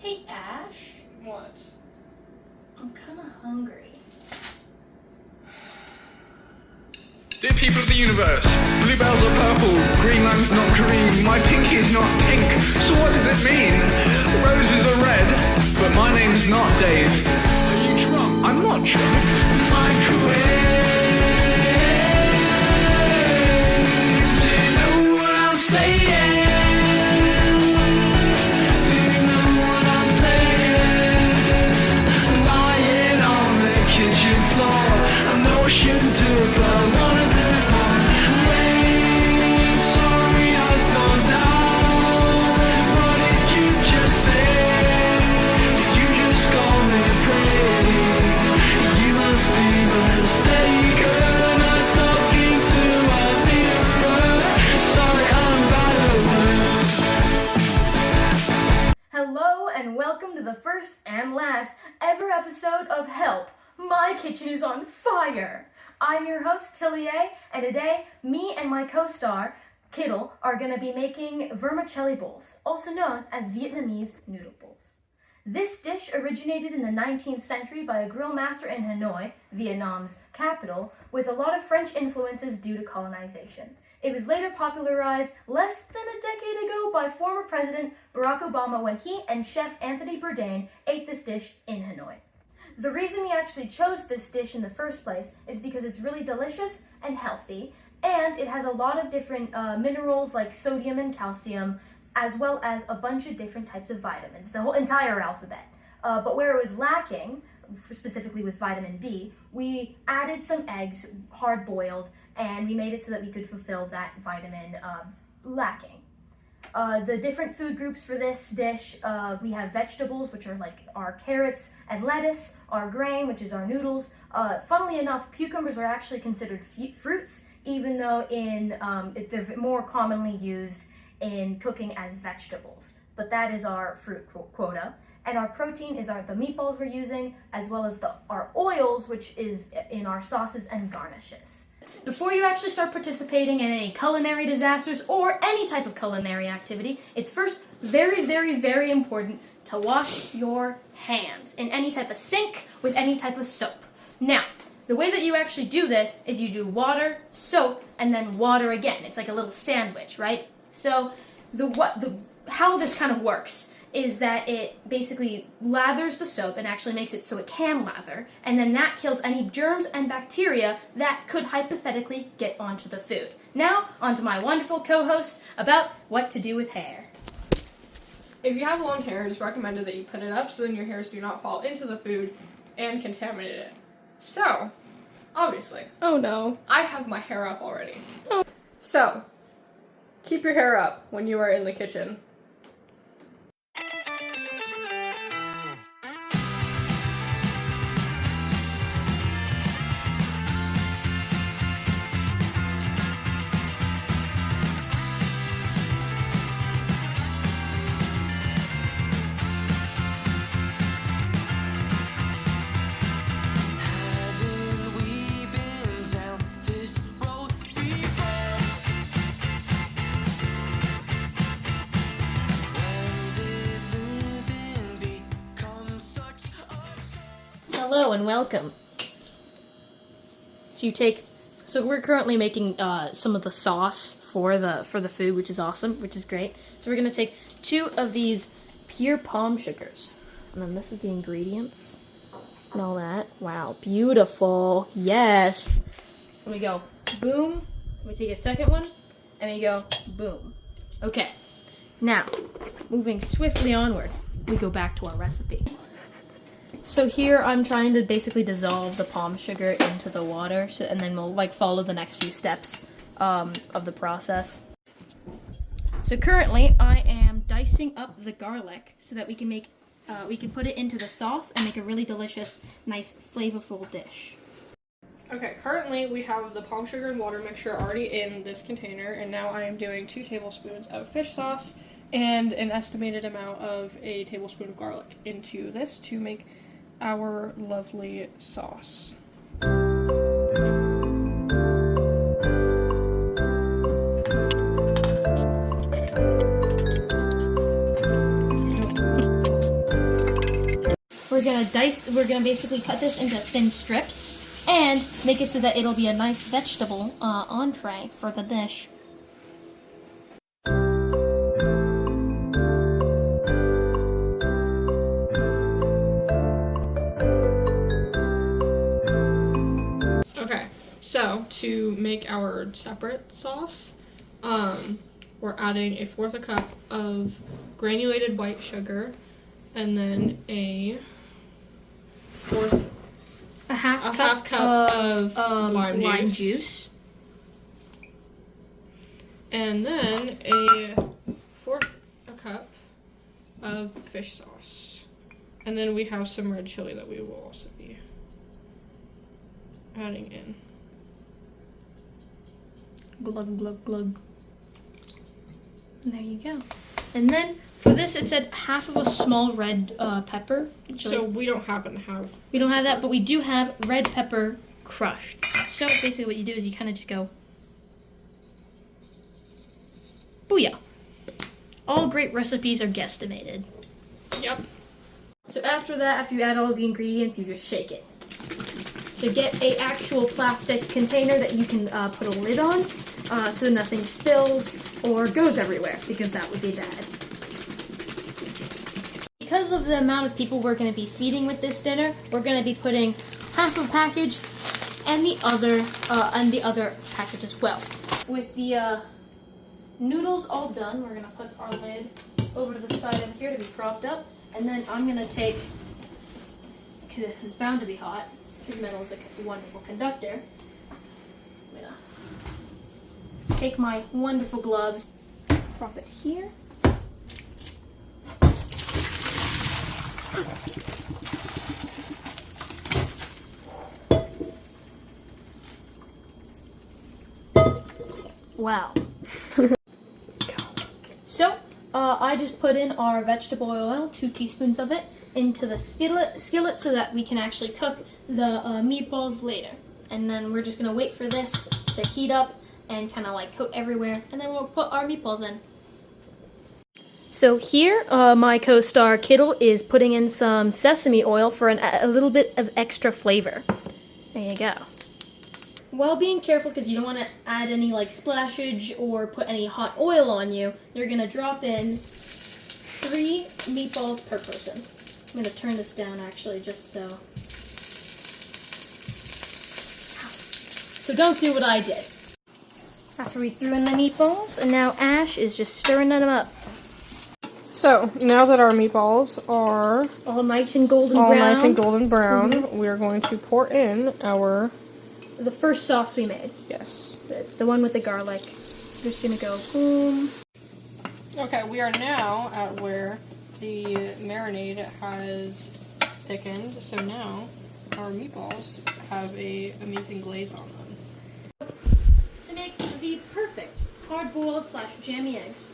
Hey, Ash. What? I'm kind of hungry. Dear people of the universe, bluebells are purple, Greenland's not green, my pinky is not pink, so what does it mean? Roses are red, but my name's not Dave. Are you drunk? I'm not drunk. Microwave. Do you know what I'm saying? Do you know what I'm saying? Lying on the kitchen floor, I know I shouldn't do it, but I wanna do it more. Wait, sorry I saw down. What did you just say? Did you just call me crazy? You must be mistaken. I'm talking to a mirror. Sorry, I'm bad at words. Hello and welcome to the first and last ever episode of Help! My Kitchen is on Fire! I'm your host, TILLIER, and today, me and my co-star, KITTLE, are going to be making vermicelli bowls, also known as Vietnamese noodle bowls. This dish originated in the 19th century by a grill master in Hanoi, Vietnam's capital, with a lot of French influences due to colonization. It was later popularized less than a decade ago by former President Barack Obama when he and Chef Anthony Bourdain ate this dish in Hanoi. The reason we actually chose this dish in the first place is because it's really delicious and healthy, and it has a lot of different minerals like sodium and calcium, as well as a bunch of different types of vitamins, the whole entire alphabet. But where it was lacking, specifically with vitamin D, we added some eggs, hard-boiled, and we made it so that we could fulfill that vitamin lacking. The different food groups for this dish, we have vegetables, which are like our carrots and lettuce, our grain, which is our noodles. Funnily enough, cucumbers are actually considered fruits, even though they're more commonly used in cooking as vegetables. But that is our fruit quota. And our protein is the meatballs we're using, as well as our oils, which is in our sauces and garnishes. Before you actually start participating in any culinary disasters or any type of culinary activity, it's first very, very, very important to wash your hands in any type of sink with any type of soap. Now, the way that you actually do this is you do water, soap, and then water again. It's like a little sandwich, right? So how this kind of works is that it basically lathers the soap and actually makes it so it can lather, and then that kills any germs and bacteria that could hypothetically get onto the food. Now, onto my wonderful co-host about what to do with hair. If you have long hair, it's recommended that you put it up so then your hairs do not fall into the food and contaminate it. So, obviously. Oh no. I have my hair up already. Oh. So, keep your hair up when you are in the kitchen. Hello and welcome. So we're currently making some of the sauce for the food, which is awesome, which is great. So we're gonna take 2 of these pure palm sugars, and then this is the ingredients and all that. Wow, beautiful. Yes. And we go boom. We take a second one, and we go boom. Okay. Now, moving swiftly onward, we go back to our recipe. So here I'm trying to basically dissolve the palm sugar into the water, and then we'll follow the next few steps of the process. So currently I am dicing up the garlic so that we can put it into the sauce and make a really delicious, nice, flavorful dish. Okay, currently we have the palm sugar and water mixture already in this container, and now I am doing 2 tablespoons of fish sauce and an estimated amount of a tablespoon of garlic into this to make our lovely sauce. gonna basically cut this into thin strips and make it so that it'll be a nice vegetable entree for the dish. Okay, so to make our separate sauce, we're adding 1/4 cup of granulated white sugar, and then a half cup of lime juice. And then a 1/4 cup of fish sauce. And then we have some red chili that we will also be adding in. Glug, glug, glug. And there you go. And then for this, it said half of a small red pepper. So we don't happen to have... We don't have that, but we do have red pepper crushed. So basically what you do is you kind of just go... Booyah. All great recipes are guesstimated. Yep. So after that, after you add all the ingredients, you just shake it. So get a actual plastic container that you can put a lid on so nothing spills or goes everywhere, because that would be bad. Because of the amount of people we're going to be feeding with this dinner, we're going to be putting half a package and the other package as well. With the noodles all done, we're going to put our lid over to the side of here to be propped up, and then I'm going to take, okay, this is bound to be hot, because metal is a wonderful conductor. I'm going to take my wonderful gloves, prop it here. Wow. So, I just put in our vegetable oil, 2 teaspoons of it, into the skillet so that we can actually cook the meatballs later. And then we're just going to wait for this to heat up and kind of like coat everywhere, and then we'll put our meatballs in. So here, my co-star Kittle is putting in some sesame oil for a little bit of extra flavor. There you go. While being careful, because you don't want to add any like splashage or put any hot oil on you, you're going to drop in 3 meatballs per person. I'm going to turn this down actually, just so. So don't do what I did. After we threw in the meatballs, and now Ash is just stirring them up. So, now that our meatballs are all nice and golden brown, we are going to pour in the first sauce we made. Yes. So it's the one with the garlic. So just gonna go boom. Okay, we are now at where the marinade has thickened, so now our meatballs have an amazing glaze on them. To make the perfect hard-boiled / jammy eggs,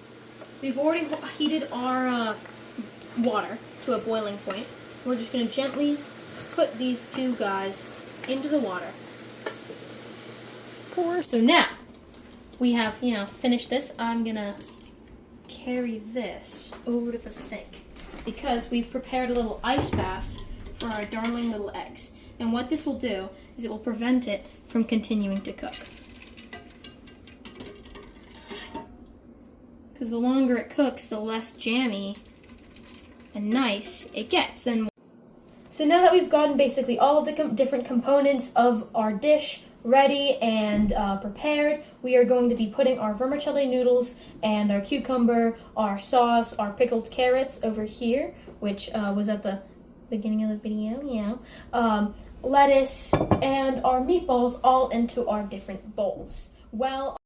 we've already heated our water to a boiling point. We're just going to gently put these 2 guys into the water. So now, we have, finished this. I'm going to carry this over to the sink because we've prepared a little ice bath for our darling little eggs. And what this will do is it will prevent it from continuing to cook. Because the longer it cooks, the less jammy and nice it gets. So now that we've gotten basically all of the different components of our dish ready and prepared, we are going to be putting our vermicelli noodles and our cucumber, our sauce, our pickled carrots over here, which was at the beginning of the video, lettuce, and our meatballs all into our different bowls. Well,